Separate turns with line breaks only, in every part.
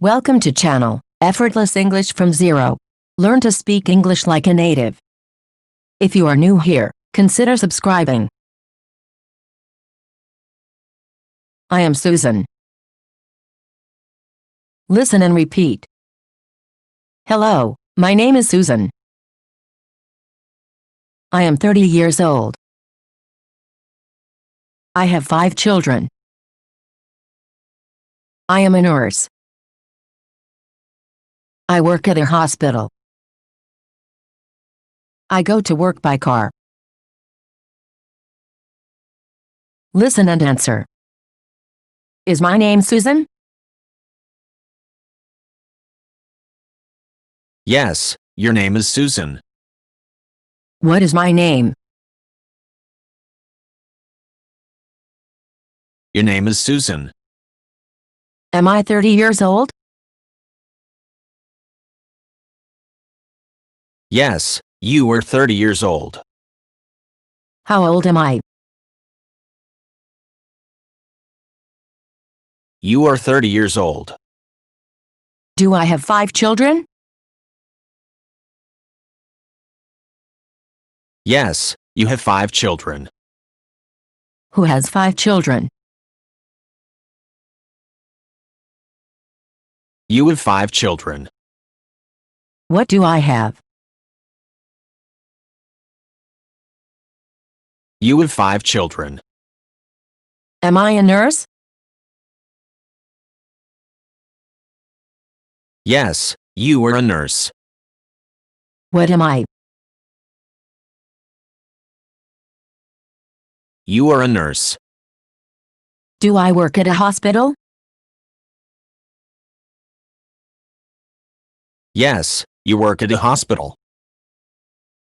Welcome to channel, Effortless English from Zero. Learn to speak English like a native. If you are new here, consider subscribing. I am Susan. Listen and repeat. Hello, my name is Susan. I am 30 years old. I have 5 children. I am a nurse. I work at a hospital. I go to work by car. Listen and answer. Is my name Susan?
Yes, your name is Susan.
What is my name?
Your name is Susan.
Am I 30 years old?
Yes, you are 30 years old.
How old am I?
You are 30 years old.
Do I have 5 children?
Yes, you have 5 children.
Who has 5 children?
You have 5 children.
What do I have?
You have 5 children.
Am I a nurse?
Yes, you are a nurse.
What am I?
You are a nurse.
Do I work at a hospital?
Yes, you work at a hospital.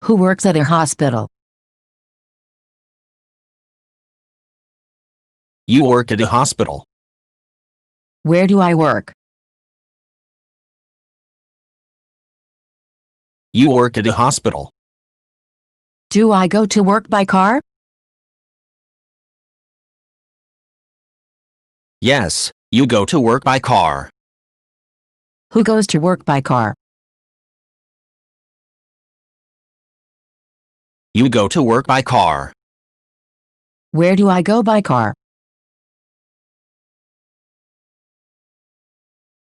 Who works at a hospital?
You work at a hospital.
Where do I work?
You work at a hospital.
Do I go to work by car?
Yes, you go to work by car.
Who goes to work by car?
You go to work by car.
Where do I go by car?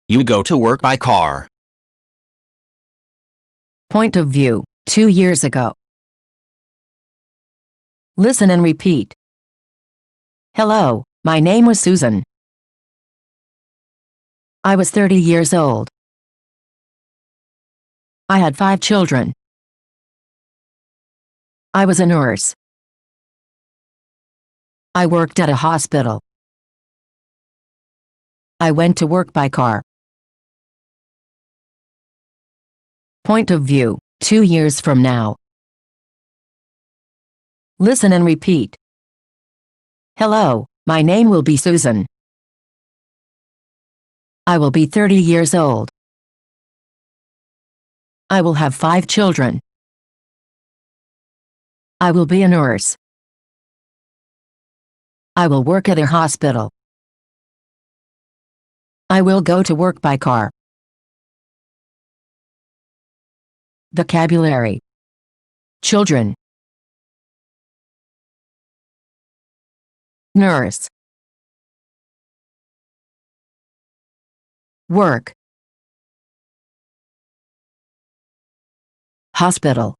You go to work by car.
Point of view, 2 years ago. Listen and repeat. Hello, my name was Susan. I was 30 years old. I had 5 children. I was a nurse. I worked at a hospital. I went to work by car. Point of view, 2 years from now. Listen and repeat. Hello, my name will be Susan. I will be 30 years old. I will have 5 children. I will be a nurse. I will work at a hospital. I will go to work by car. Vocabulary. Children. Nurse. Work. Hospital.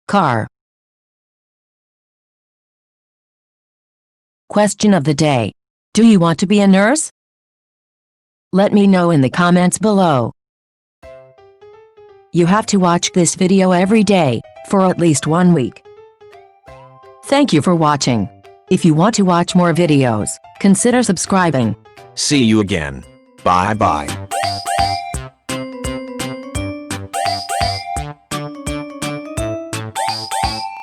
Car. Question of the day. Do you want to be a nurse? Let me know in the comments below. You have to watch this video every day, for at least 1 week. Thank you for watching. If you want to watch more videos, consider subscribing.
See you again. Bye-bye.